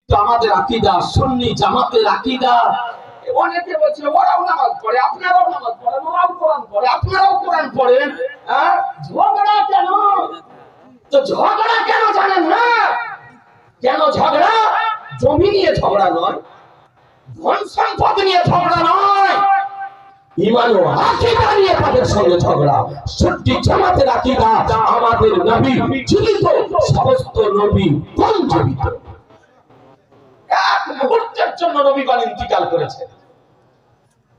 আমাদের আকীদা সুন্নি জামাতের আকীদা। অনেকে বলছে ওরাও নামাজ পড়ে, আপনারাও নামাজ পড়েন, ওরাও কোরআন পড়ে, আপনারাও কোরআন পড়েন, ঝগড়া কেন? তো ঝগড়া কেন জানেন না? কেন ঝগড়া? জমি নিয়ে ঝগড়া নয়, ধন সম্পদ নিয়ে ঝগড়া নয়, ঈমান ও আকীদা নিয়ে তাদের সঙ্গে ঝগড়া। সুন্নি জামাতের আকীদা আমাদের নবী জীবিত, সমস্ত নবী কোন জীবিত, এক মুহূর্তের জন্য নবীগণ ইন্তিকাল করেছেন।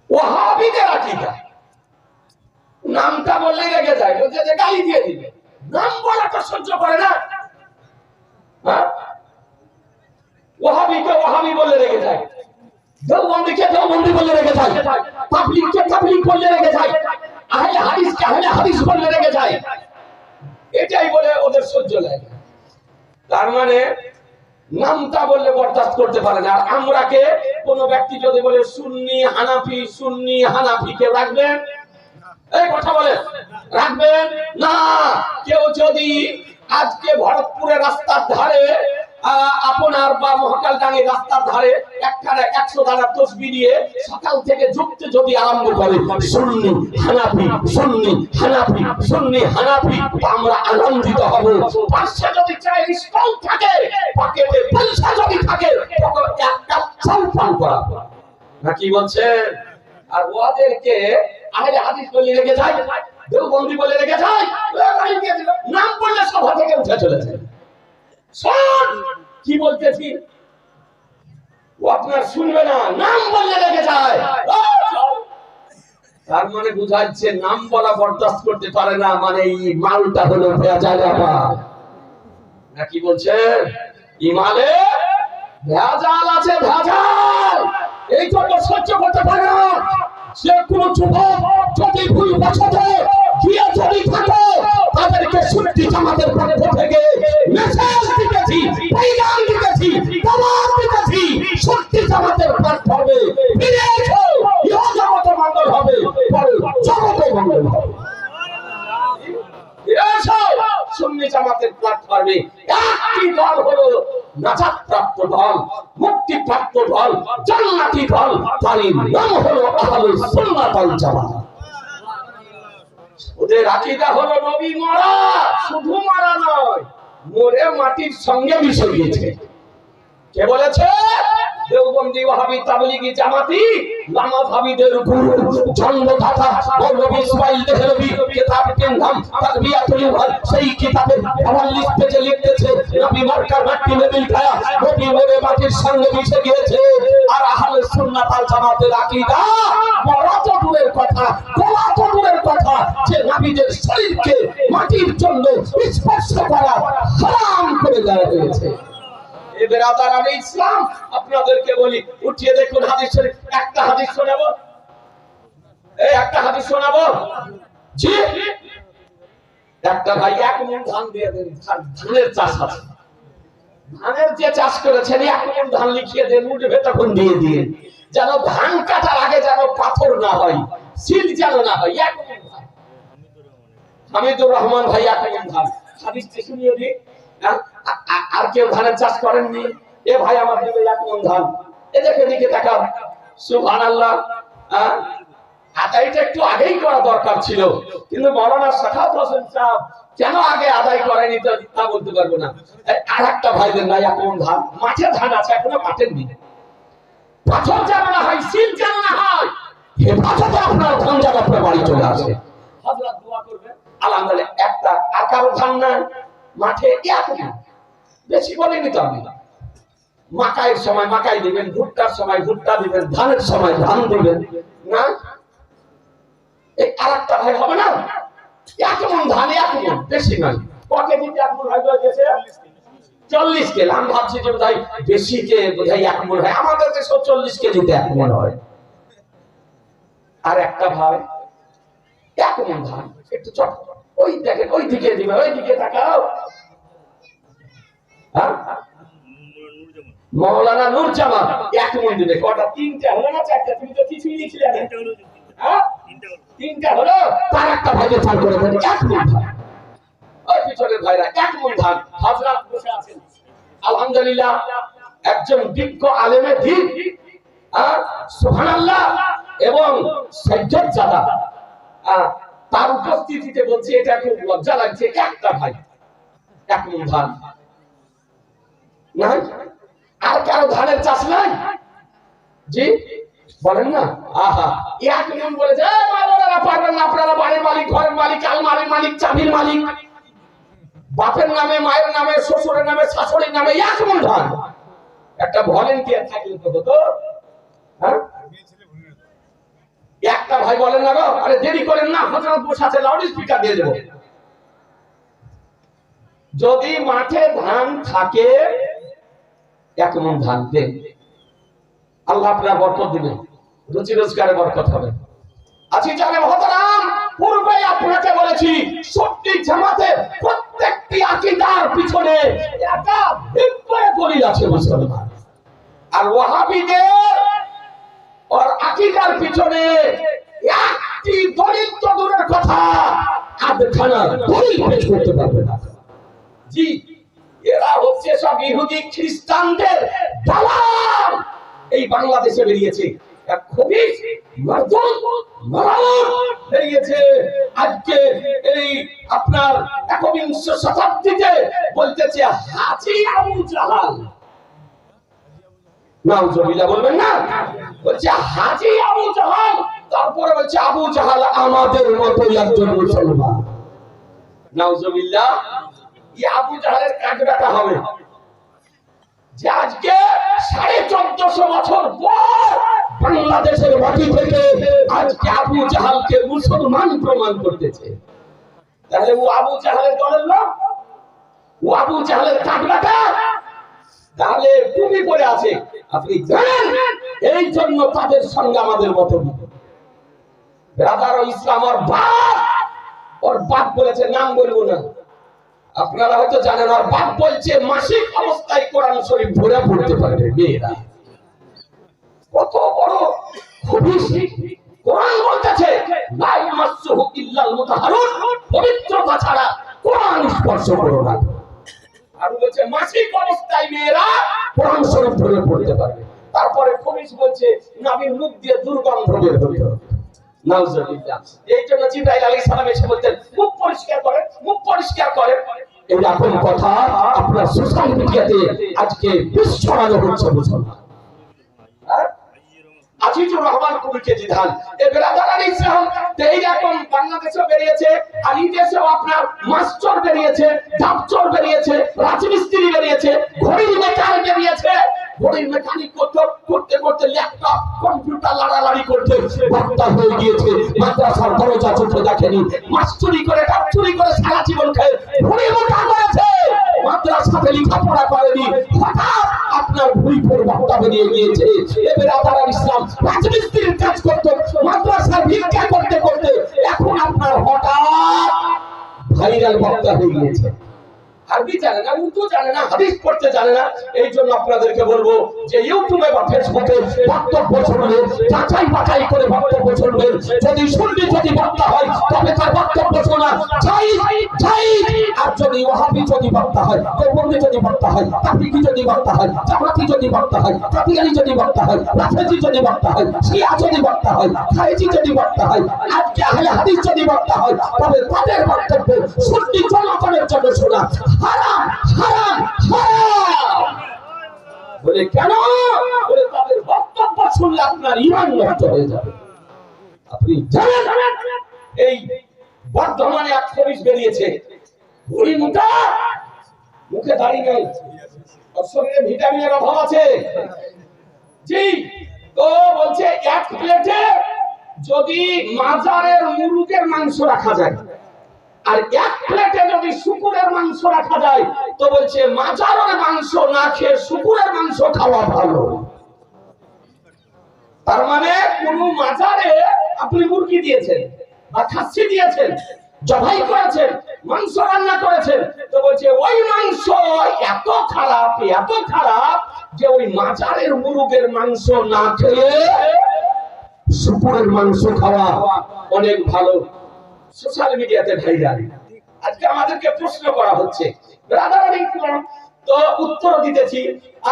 ওয়াহাবিদের আকীদা নামটা বললে রেগে যায়, বলছে যে গালি দিয়ে দিবে, নাম বলাটা সহ্য করে না। ওয়াহাবিকে ওয়াহাবি বললে রেগে যায়, দেওবন্দিকে দেওবন্দি বললে রেগে যায়, তাবলীগকে তাবলীগ বললে রেগে যায়, আহলে হাদিসকে আহলে হাদিস বললে রেগে যায়। এটাই বলে ওদের সহ্য লাগে। তার মানে নামটা বললে বরদাস্ত করতে পারে না। আর আমরাকে কোন ব্যক্তি যদি বলে সুন্নি হানাফি, সুন্নি হানাফি, কেউ রাখবেন? এই কথা বলে রাখবেন না। কেউ যদি আজকে ভরতপুরের রাস্তার ধারে আপনার বা মহাকালডাঙ্গি রাস্তার ধারে একখানে 100 দানা তসবিহ নিয়ে সকাল থেকে যুক্তি যদি আরম্ভ করে সুন্নি হানাফি, সুন্নি হানাফি, সুন্নি হানাফি, আমরা আনন্দিত হব। পাশে যদি চায়ের স্টল থাকে, পকেটে পয়সা যদি থাকে, এক কাপ চাল পান করা না, কি বলছেন? আর ওদেরকে আহলে হাদিস বলে রেখে যায়, দেওবন্দি বলে রেখে যায়, নাম বললে সভা থেকে উঠে চলেছে। শোন কি বলতেছি, ও আপনার শুনবে না, নাম বললে রেখে যায়। তার মানে বুঝাচ্ছে নাম বলা বরদাস্ত করতে পারে না, মানে এই মালটা হলো ভেজাল না, কি বলছেন? ইমানে ভেজাল আছে, ভেজাল। এই জন্য সহ্য করতে পারে না। সে কোনো যুবক যদি ভুল পছন্দে গিয়ে যদি থাকে, তাদেরকে সুন্নি জামাতের পক্ষ থেকে মেসেজ দিতেছি, পয়গাম দিতেছি, দাওয়াত দিতেছি, সুন্নি জামাতের প্ল্যাটফর্মে ফিরে এসো, ইহ জগতে মঙ্গল হবে, পরে জগতে মঙ্গল হবে। এসো সুন্নি জামাতের প্ল্যাটফর্মে। একটি দল হলো নাজাত প্রাপ্ত দল, মুক্তি প্রাপ্ত দল, জান্নাতি দল, তার নাম হলো আহলুস সুন্নাত ওয়াল জামাত। ওদের আকীদা হলো নবী মরা, শুধু মরা নয়, মরে মাটির সঙ্গে মিশে গিয়েছে। কে বলেছে? দেওবন্দি, ওয়াহাবি, তাবলীগী, জামাতি, লামাযহাবিদের গুরু জন্মদাতা মৌলভী ইসমাঈল দেহলভী কিতাবের নাম তারবিয়াতুল ইমান, সেই কিতাবের ৪৮ পেজে লিখতেছে নবী মার্কার মাটি নবীর খায়া, নবী মরে মাটির সঙ্গে মিশে গিয়েছে। আর আহলুস সুন্নাত ওয়াল জামাতের আকীদা মরা তো দূরের কথা, গলা তো দূরের কথা, যে নবীদের শরীরকে মাটির জন্য স্পর্শ করা হারাম করে দেওয়া হয়েছে। ইসলাম আপনাদেরকে বলি, উঠিয়ে দেখুন হাদিস শরীফ, একটা হাদিস শোনাবো, এই একটা হাদিস শোনাবো। জি, একটা ভাই 1 মণ ধান দিয়ে দেন, ধানের চাষ আছে, ধানের যে চাষ করেছেন 1 মণ ধান লিখিয়ে দেন, উঠবে তখন দিয়ে দিয়ে, যেন ধান কাটার আগে যেন পাথর না হয়, সিল যেন না হয়। 1 মণ ধান, হামিদুর রহমান ভাই 1 মণ ধান, হাদিসটি শুনিয়ে দিই। আর কেউ ধানের চাষ করেননি? এ ভাই আমার দিকে 1 মণ ধান, এদিকে দিকে তাকাও, সুবহানাল্লাহ। আদায়টা একটু আগেই করা দরকার ছিল, কিন্তু মাওলানা সাখাওয়াত হোসেন সাহেব কেন আগে আদায় করেনি তা বলতে পারবো না। আর একটা ভাইদের নাই 1 মণ ধান, মাঠে ধান আছে, এখনো কাটেননি। পাথর যেন না হয়, সিল যেন না হয়, হেফাজতে আপনার ধান যেন আপনার বাড়ি চলে আসে। হযরত দোয়া করবেন, আলহামদুলিল্লাহ। একটা আকার ধান না মাঠে, বেশি বলিনি তো আমি। মাকাইয়ের সময় মাকাই দিবেন, ভুট্টার সময় ভুট্টা দিবেন, ধানের সময় ধান দিবেন না। এই আরেকটা ভাই হবে না, 1 মণ ধান, 1 মণ, বেশি নয়। ককে দিতে 1 মণ হয়? 40 কেজি। আমি ভাবছি যে ভাই বেশি কে বোধহয় 1 মণ হয়, আমাদের দেশে 40 কেজিতে 1 মণ হয়। আর একটা ভাই 1 মণ ধান, একটু চট, ওই দেখেন, ওই দিকে দিবে, ওই দিকে তাকাও। মাওলানা নূর জামান 1 মণ দিবে। কটা? 3টা হলো না 4টা? তুমি তো কিছুই লিখলে না। 3টা হলো। তার একটা ভাইকে চাল করে দেন 1 মণ ধান। ওই পিছনের ভাইরা 1 মণ ধান। হযরত বসে আছেন, আলহামদুলিল্লাহ। একজন বিজ্ঞ আলেমে দ্বীন, সুবহানাল্লাহ, এবং সাজ্জাদা, তার উপস্থিতিতে বলছে এটা খুব লজ্জা লাগছে, একটা ভাই এক মন ধান নাই, আর কারো ধানের চাষ নাই, জি বলেন না, আহা এক মন বলেছে বাবারা পারবেন না, আপনারা বাড়ির মালিক, ঘরের মালিক, আলমারির মালিক, চাবির মালিক, বাপের নামে, মায়ের নামে, শ্বশুরের নামে, শাশুড়ির নামে এক মন ধান। একটা ভলেন্টিয়ার থাকলে তো হতো, হ্যাঁ? একটা ভাই বলেন না গো, আরে দেরি করেন না, হযরত বসে আছে, লাউড স্পিকার দিয়ে দেব। যদি মাঠে ধান থাকে এক মন ধান দেন, আল্লাহ আপনার বরকত দিবেন, রুজি রোজগারে বরকত হবে। আজকে জানেন মহতারাম, পূর্বে আপনাকে বলেছি সত্যি জামাতে প্রত্যেকটি আকীদার পিছনে একটা বিপ্লবী দলিল আছে মুসলমান, আর ওয়াহাবিদের আর আকীদার পিছনে একটি দলিল তো দূরের কথা, আধখানা দলিল পেশ করতে পারবে না। জি, এরা হচ্ছে সব ইহুদি খ্রিস্টানদের দালাল। এই বাংলাদেশে বেরিয়েছে এক খুবই বেরিয়েছে আজকে এই আপনার ১বিংশ শতাব্দীতে, বলতেছে হাজী আবু জাহাল, নাউজুবিল্লাহ বলবেন না, বলছে হাজী আবু জাহাল, তারপরে বলছে আবু জাহাল আমাদের মতো একজন মুসলমান। নাউজুবিল্লাহ, এই আবু জাহালের কাজটা হবে যে আজকে ১৪৫০ বছর পর বাংলাদেশের মাটি থেকে আজকে আবু জাহালকে মুসলমান প্রমাণ করতেছে। তাহলে ও আবু জাহালের দলের লোক, ও আবু জাহালের কাজটা, তাহলে টুপি পরে আছে, আপনি জানেন এই জন্য তাদের সঙ্গে আমাদের মতবিরোধ। ব্রাদার ইসলাম ওর বাপ বলেছে, নাম বলবো না, আপনারা হয়তো জানেন, ওর বাপ বলছে মাসিক অবস্থায় কোরআন শরীফ ভরে পড়তে পারবে মেয়েরা। কত বড় খুবই, কোরআন বলতেছে লা ইয়ামাসসুহু ইল্লাল মুতাহহারুন, পবিত্রতা ছাড়া কোরআন স্পর্শ করো না। আর বলছে মাসিক অবস্থায় মেয়েরা কোরআন শরীফ ভরে পড়তে পারবে। তারপরে পুলিশ বলছে নবীর মুখ দিয়ে দুর্গন্ধ বের হতে হবে। নাউজুবিল্লাহ। এই জন্য জিবরাইল আলাইহিস সালাম এসে বলতেন মুখ পরিষ্কার করেন, মুখ পরিষ্কার করেন। এরকম কথা আপনার সোশ্যাল মিডিয়াতে আজকে বিশ্বমানো হচ্ছে মুসলমান। আজিজুর রহমান কবিকে জিধান এই বেরাদার ইসলাম এইরকম বাংলাদেশে বেরিয়েছে, আর এই দেশেও আপনার মাস্টার বেরিয়েছে, ডাক্তার বেরিয়েছে, রাজমিস্ত্রি বেরিয়েছে, ঘড়ির মেকানিক বেরিয়েছে। ঘড়ির মেকানিক করতে করতে ল্যাপটপ কম্পিউটার লাড়ালাড়ি করতে বক্তা হয়ে গিয়েছে, মাদ্রাসার দরজা চোখে দেখেনি, মাস্টারি করে ডাক্তারি করে সারা জীবন খেয়ে ঘড়ি মোটা করেছে, মাদ্রাসাতে লেখাপড়া করেনি, হঠাৎ আপনার ভুই পর বক্তা বেরিয়ে গিয়েছে। এবার আদার ইসলাম রাজমিস্ত্রির কাজ করতে, মাদ্রাসার ভিক্ষা করতে করতে এখন আপনার হঠাৎ ভাইরাল বক্তা হয়ে গিয়েছে। আরবি জানে না, উর্দু জানে না, হাদিস পড়তে জানে না। এই জন্য আপনাদেরকে বলবো যে ইউটিউবে বা ফেসবুকে বক্তব্য শুনলে যাচাই বাছাই করে বক্তব্য শুনবেন। যদি শুনলে যদি বক্তা হয় তবে তার বক্তব্য শোনা জায়েজ, আর যদি ওয়াহাবি যদি বক্তা হয়, দেওবন্দি যদি বক্তা হয়, তাবলিগি যদি বক্তা হয়, জামাতি যদি বক্তা হয়, কাদিয়ানী যদি বক্তা হয়, রাফেজি যদি বক্তা হয়, শিয়া যদি বক্তা হয়, খারেজি যদি বক্তা হয়, আজকে আহলে হাদিস যদি বক্তা হয়, তবে তাদের বক্তব্য সুন্নি জনগণের জন্য শোনা হারাম, হারাম, হারাম। বলে কেন? বলে তাদের বক্তব্য শুনলে আপনার ঈমান নষ্ট হয়ে যাবে। আপনি জানেন এই বর্ধমানে এক পুলিশ বেরিয়েছে, ঘুড়ি মোটা, মুখে দাড়ি নেই, শরীরে ভিটামিনের অভাব আছে। জি, তো বলছে এক প্লেটে যদি মাজারের মুরগের মাংস রাখা যায় আর এক প্লেটে যদি শুকুরের মাংস রাখা যায়, তো বলছে মাজারের মাংস না খেয়ে শুকুরের মাংস খাওয়া ভালো। তার মানে কোন মাজারে আপনি মুরগি দিয়েছেন বা খাসি দিয়েছেন, জবাই করেছেন, মাংস রান্না করেছেন, তো বলছে ওই মাংস এত খারাপ, এত খারাপ যে ওই মাজারের মুরগের মাংস না খেয়ে শুকুরের মাংস খাওয়া অনেক ভালো। সোশ্যাল মিডিয়াতে ভাইরাল। আজকে আমাদেরকে প্রশ্ন করা হচ্ছে, ব্রাদার ইসলাম তো উত্তর দিতেছি।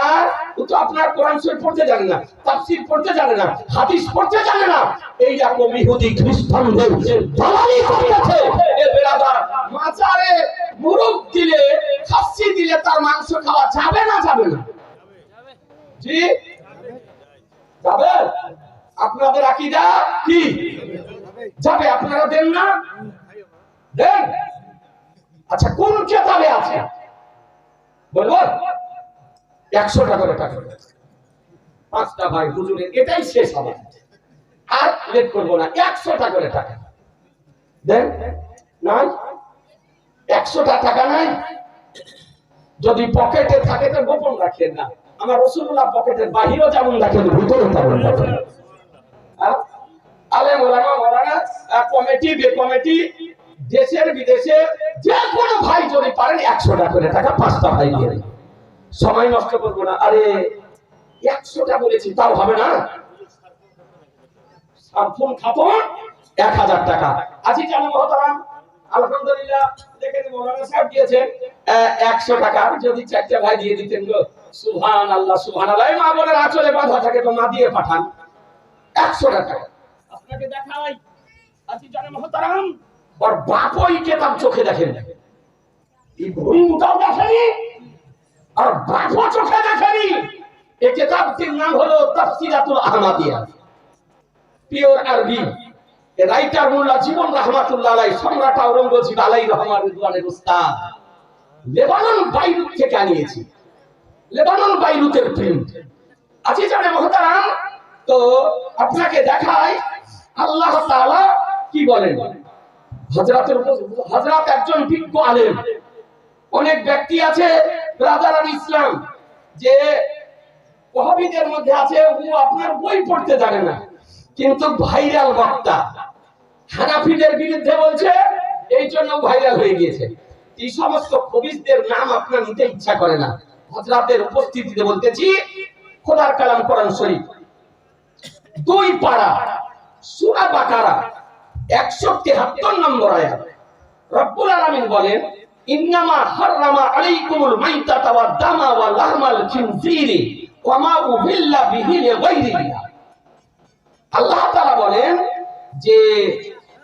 আর তো আপনার কোরআন শরীফ পড়তে জানে না, তাফসীর পড়তে জানে না, হাদিস পড়তে জানে না, এই রকম ইহুদি খ্রিস্টানদের দালালি করতেছে। এর বেরাদার মাজারে মুরগ দিলে, খাসি দিলে তার মাংস খাওয়া যাবে না? যাবে না? জি যাবে। আপনাদের আকীদা কি? যাবে। আপনারা দেন না? দেন। আচ্ছা, কোন কিতাবে আছে বলবো? 100 টাকা করে টাকা 5টা ভাই হুজুরের এটাই শেষ হবে, আর লেট করব না। 100 টাকা করে টাকা দেন। নাই 100 টাকা নাই। যদি পকেটে থাকে তো গোপন রাখেন না। আমার রাসূলুল্লাহ পকেটের বাহিরেও যেমন রাখেন, ভিতরেও তেমন রাখেন। আলেম ওলামা মাওলানা কমিটি বে কমিটি দেশের বিদেশে যে কোনো ভাই যদি পারেন 100 টাকা করে টাকা 5টা ভাই দিয়ে দেন। সময় নষ্ট করব না। আরে 100 টাকা বলেছি তাও হবে না? সারফুন খাতুন 1000 টাকা। আজি জানো মহতারাম, আলহামদুলিল্লাহ দেখেন মাওলানা সাহেব দিয়েছেন 100 টাকা। যদি 4টা ভাই দিয়ে দিতেন গো, সুবহানাল্লাহ সুবহানাল্লাহ। মা বোনের আঁচলে বাঁধা থাকে তো মা দিয়ে পাঠান 100 টাকা। আপনাকে দেখাই আজি জানো মহতারাম, আর বাপই কিতাব চোখে দেখেন, এই ভুঁড়ি মুটাও দেখেনি, আর বাপও চোখে দেখেনি। এই কিতাবটির নাম হলো তাফসীরাতুল আহমাদিয়া, পিওর আরবি। রাইটার মোল্লা জীবন রাহমাতুল্লাহ আলাইহি, সম্রাট আওরঙ্গজেব আলাইহি রহমান রিদওয়ানের উস্তাদ। লেবানন বাইরুত থেকে আনিয়েছি, লেবানন বাইরুতের প্রিন্ট। আজি জানে মহতারাম, তো আপনাকে দেখাই আল্লাহ তাআলা কি বলেন। হযরত একজন বিজ্ঞ আলেম। অনেক ব্যক্তি আছে ব্রাদার ইসলাম যে ওহাবীদের মধ্যে আছে, ও আপনার বই পড়তে জানে না, কিন্তু ভাইরাল বক্তা। হানাফিদের বিরুদ্ধে বলছে, এই জন্য ভাইরাল হয়ে গিয়েছে। এই সমস্ত খবিসদের নাম আপনার নিতে ইচ্ছা করে না। হযরতের উপস্থিতিতে বলতেছি, খোদার কালাম কোরআন শরীফ 2 পারা সূরা বাকারা 173 নম্বর আয়াত। রব্বুল আলামিন বলেন, ইন্নামা হাররামা আলাইকুমুল মাইতাতা ওয়াদ দামা ওয়া লাহমাল খিনজিরি ওয়া মা উহিল্লা বিহি লিগাইরিল্লাহ। আল্লাহ তাআলা বলেন যে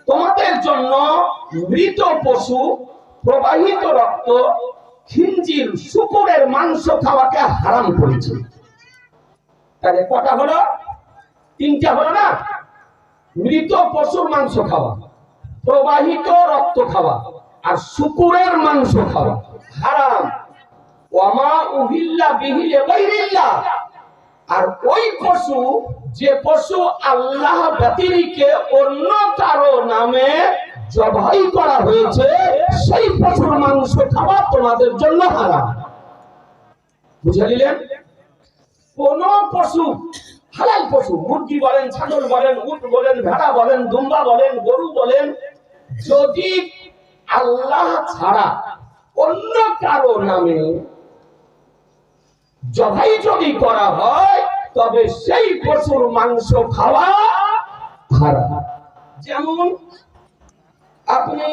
তোমাদের জন্য মৃত পশু, প্রবাহিত রক্ত, খিনজির শূকরের মাংস খাওয়াকে হারাম করেছি। তাহলে কটা হলো? 3টা হলো না? মৃত পশুর মাংস খাওয়া, প্রবাহিত রক্ত খাওয়া, আর শূকরের মাংস খাওয়া হারাম। ওয়ামা উহিল্লা বিহি লিগাইরিল্লাহ। আর ওই পশু, যে পশু আল্লাহ ব্যতিরেকে অন্য কারো নামে জবাই করা হয়েছে, সেই পশুর মাংস খাওয়া তোমাদের জন্য হারাম। বুঝে নিলেন? কোন পশু, হালাল পশু, মুরগি বলেন, ছাগল বলেন, উট বলেন, ভেড়া বলেন, দুম্বা বলেন, গরু বলেন, যদি আল্লাহ ছাড়া অন্য কারো নামে জবাই যদি করা হয়, তবে সেই পশুর মাংস খাওয়া হারাম। যেমন আপনি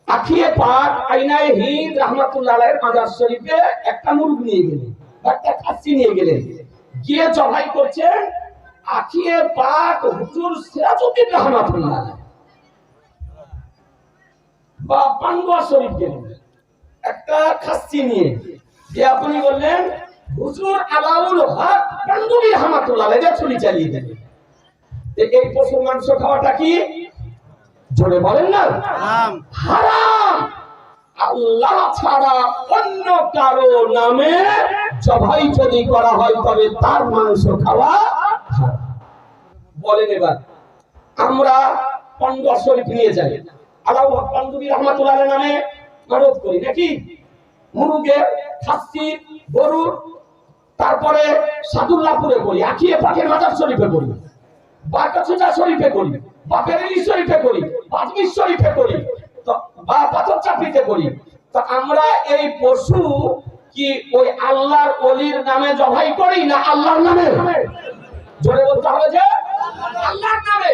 আখিয়ে পাক আইনায়ে হিন্দ রাহমাতুল্লাহ আলাইহির মাজার শরীফে একটা মুরগি নিয়ে গেলেন, একটা খাসি নিয়ে গেলেন, গিয়ে জবাই করছেন। আখিয়ে পাক হুজুর সিরাজউদ্দিন রাহমাতুল্লাহ আলাইহি বা পান্ডুয়া শরীফ গেলেন একটা খাসি নিয়ে, যে আপনি বললেন হুজুর আলাউল হক পান্ডুবি রাহমাতুল্লাহ আলাইহি ছুরি চালিয়ে দিলেন। এই পশুর মাংস খাওয়াটা কি? জোরে বলেন না, হারাম। হারাম। আল্লাহ ছাড়া অন্য কারো নামে জবাই যদি করা হয়, তবে তার মাংস খাওয়া হারাম। বলেন এবার আমরা পান্ডুয়া শরীফ নিয়ে যাই, আলাউল হক পান্ডুবি রাহমাতুল্লাহ আলাইহি নামে মানত করি নাকি? মুরগের, খাসির, গরুর, তারপরে সাদুল্লাহপুরে করি, আখিয়ে পাকের মাজার শরীফে করি, বারকাছুটা শরীফে করি, বা বেরেলি শরীফে করি, বাজমির শরীফে করি, তো বা পাথর চাপড়িতে করি। তো আমরা এই পশু কি ওই আল্লাহর ওলির নামে জবাই করি না আল্লাহর নামে? জোরে বলতে হবে যে আল্লাহর নামে।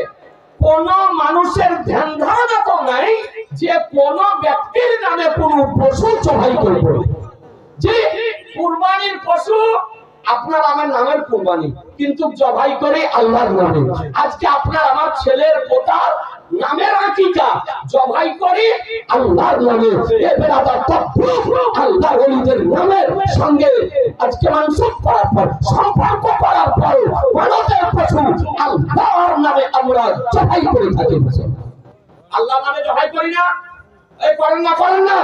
কোন মানুষের ধ্যান ধারণা তো নাই যে কোন ব্যক্তির নামে কোন পশু জবাই করবে। যে কুরবানির পশু আপনার আমার নামের কুরবানি, কিন্তু জবাই করে আল্লাহর নামে। আজকে আপনার আমার ছেলের পোতার নামের আকীকা জবাই করে আল্লাহর নামে। এ বেরাদার তাকবীর, আল্লাহর ওলিদের নামের সঙ্গে আজকে মানসুব করার পর, সম্পর্ক করার পর মানতের পশু আল্লাহর নামে আমরা জবাই করে থাকি। আল্লাহর নামে জবাই করি না? এই করেন না? করেন না?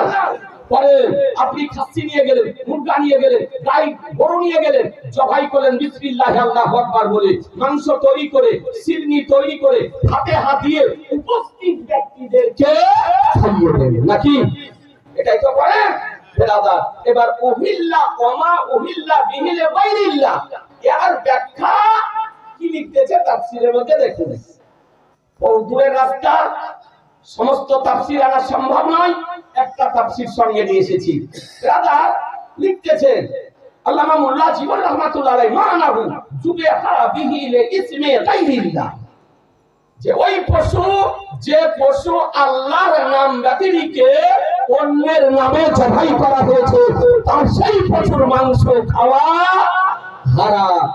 করেন। আপনি খাসি নিয়ে গেলেন, মুরগা নিয়ে গেলেন, গাই গরু নিয়ে গেলে জবাই করলেন বিসমিল্লাহ আল্লাহু আকবার বলে, মাংস তৈরি করে, সিরনি তৈরি করে হাতে হাত দিয়ে উপস্থিত ব্যক্তিদেরকে খাইয়ে দেন নাকি? এটাই তো করেন বেরাদার। এবার উহিল্লা ওমা উহিল্লা বিহিলে বাইরিল্লাহ, এর ব্যাখ্যা কি লিখতেছে তাফসীরের মধ্যে দেখুন। দূরের রাস্তা, সমস্ত তাফসীর আনা সম্ভব নয়, একটা তাফসীর সঙ্গে নিয়ে এসেছি। বেরাদার লিখতেছেন আল্লামা মোল্লা জীবন রহমাতুল্লাহ আলাইহি মানাহু যুবিহা বিহি লি ইসমি গায়রিল্লাহ, যে ওই পশু, যে পশু আল্লাহর নাম ব্যতিরেকে অন্যের নামে জবাই করা হয়েছে, তার সেই পশুর মাংস খাওয়া হারাম।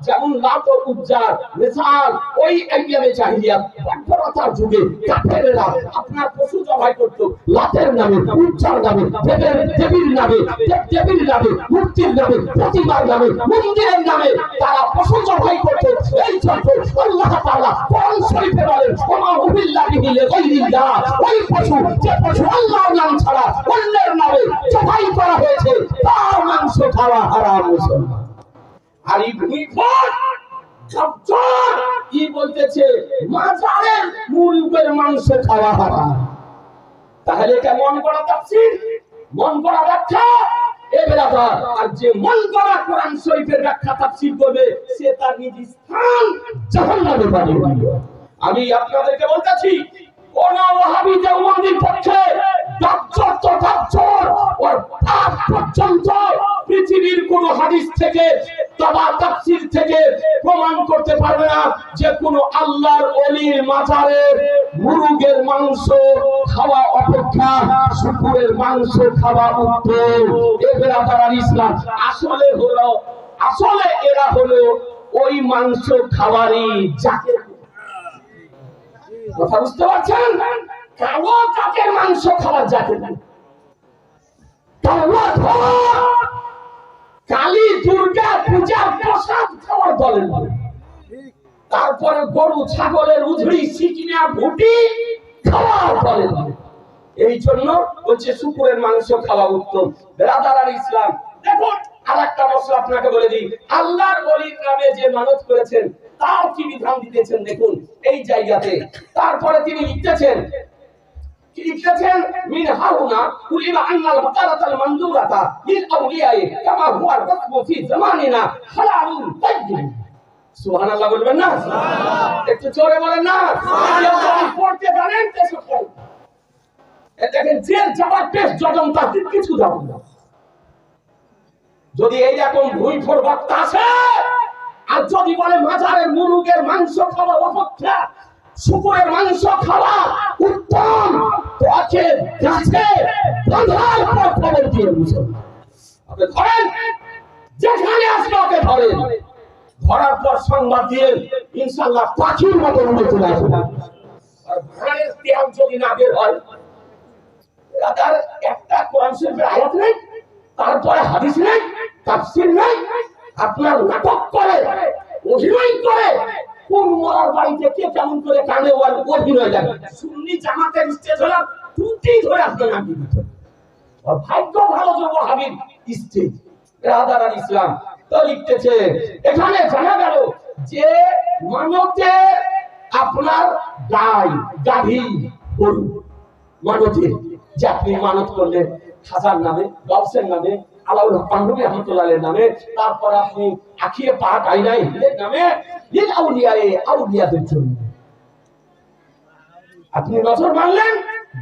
যেমন লাত ও উজ্জা মিসাল ওই আইয়ামে জাহিলিয়াত বর্বরতার যুগে কাফেররা আপনার পশু জবাই করত লাতের নামে, উজ্জার নামে, দেবীর নামে, দেবীর নামে, মূর্তির নামে, প্রতিমার নামে, মন্দিরের নামে তারা পশু জবাই করত। এই জন্য আল্লাহ তাআলা কোরআন শরীফে বলেন ওমা উহিল্লা বিহি লিগাইরিল্লাহ, ওই পশু, যে পশু আল্লাহর নাম ছাড়া অন্যের নামে জবাই করা হয়েছে তার মাংস খাওয়া হারাম। মুসলমান আর কি বলতেছে? মাজারের মুরগির মাংস খাওয়া হারাম। তাহলে এটা মন করা তাফসীর, মন করা ব্যাখ্যা। আর যে মন করা কোরআন শরীফের ব্যাখ্যা তাফসীর করবে, সে তার নিজ স্থান জাহান্নামে বানিয়ে দিবে। আমি আপনাদেরকে বলতেছি, কোন ওয়াহাবী দেওবন্দির পক্ষে পর্যন্ত পৃথিবীর কোন হাদিস থেকে তবা তাফসীর থেকে প্রমাণ করতে পারবে না যে কোন আল্লাহর ওলির মাজারের মুরগের মাংস খাওয়া অপেক্ষা শুকুরের মাংস খাওয়া উত্তম। এরা তারা ইসলাম আসলে এরা হলো ওই মাংস খাওয়ারই জাকের। কথা বুঝতে পারছেন? কালো কাকের মাংস খাওয়ার জাকের, কালী দুর্গা পূজার প্রসাদ খাওয়ার দলের, তারপরে গরু ছাগলের উধড়ি সিকিনা ভুটি খাওয়ার দলের। এই জন্য হচ্ছে শুকুরের মাংস খাওয়া উত্তম। বেরাদার আর ইসলাম দেখুন, আর একটা মশলা আপনাকে বলে দিই, আল্লাহর ওলির নামে যে মানত করেছেন তার কি বিধান দিতেছেন দেখুন এই জায়গাতে। তারপরে তিনি লিখতেছেন মিন হাউনা কুলিবা আন্নাল বাকারাতাল মানজুরাতা লিল আউলিয়ায়ে কামা হুয়া রাসমু ফি জামানিনা হালালুন তাইয়্যিব। সুবহানাল্লাহ বলবেন না? একটু জোরে বলেন না? কেউ পড়তে জানেন তো সব দেখেন, যে জবাব পেশ জজম তাদের কিছু দাও না। যদি এইরকম ভুইফোর বক্তা আসে আর যদি বলে মাজারের মুরগের মাংস খাওয়া অপেক্ষা শুকুরের মাংস খাওয়া উত্তম, তো গাছে বাঁধার পর খবর দিয়ে আপনি ধরেন, যেখানে আসলে ওকে ধরেন, ধরার পর সংবাদ দিয়ে ইনশাআল্লাহ পাখির মতো উড়ে চলে আসবে। আর ভাড়ের তেল যদি না বের হয়, তার একটা কোরআন শরীফের আয়াত নেই, তারপরে হাদিস নেই, তাফসীর নেই, আপনার নাটক করে, অভিনয় করে, কোন মরার বাড়িতে কে কেমন করে কানে ওয়ার অভিনয় লাগে। সুন্নি জামাতের স্টেজ হলো টুটি ধরে আপনার নাম দিতে। আর ভাগ্য ভালো যে ওয়াহাবীর স্টেজ। বেরাদার আর ইসলাম তো লিখতেছে, এখানে জানা গেল যে মানতে আপনার গাই, গাভী, গরু মানতের, যে আপনি মানত করলেন খাজার নামে, গাউসের নামে, আলাউল পান্ডবী রহমাতুল্লাহের নামে, তারপর আপনি আখিয়ে পাক আইনাই হিলের নামে, লিল আউলিয়ায়ে আউলিয়াদের জন্য আপনি নজর মানলেন,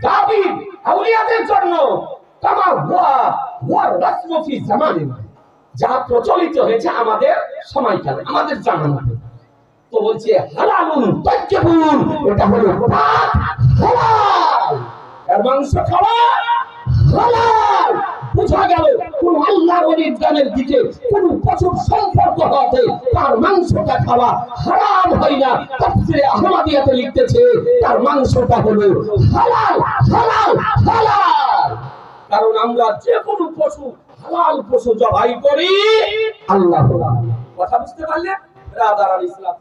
গাবি আউলিয়াদের জন্য, কামা হুয়া রাসমু ফি জামানিনা, যা প্রচলিত হয়েছে আমাদের সময়কালে, আমাদের জামানাতে। তো বলছে হালালুন তাইয়্যিবুন, এটা হলো পাক হালাল, এর মাংস খাওয়া হালাল। বোঝা গেল কোন আল্লাহর ওলির জানের দিকে কোন পশুর সম্পর্ক হতে তার মাংসটা খাওয়া হারাম হয় না। তাফসীরে আহমদিয়াতে লিখতেছে তার মাংসটা হলো হালাল হালাল হালাল। কারণ আমরা যে কোনো পশু হালাল পশু জবাই করি আল্লাহ। কথা বুঝতে পারলেন ব্রাদার ইসলাম?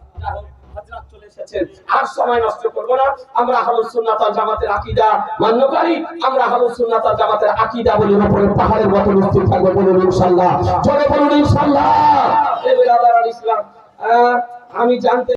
হযরত চলে এসেছেন, আর সময় নষ্ট করব না। আমরা আহলুস সুন্নাত ওয়াল জামাতের আকীদা মান্যকারী, আমরা আহলুস সুন্নাত ওয়াল জামাতের আকীদা বলি উপরে পাহাড়ের মতো স্থির থাকবো। বলুন ইনশাআল্লাহ, জোরে বলুন ইনশাআল্লাহ। ব্রাদার ইসলাম, আমি জানতে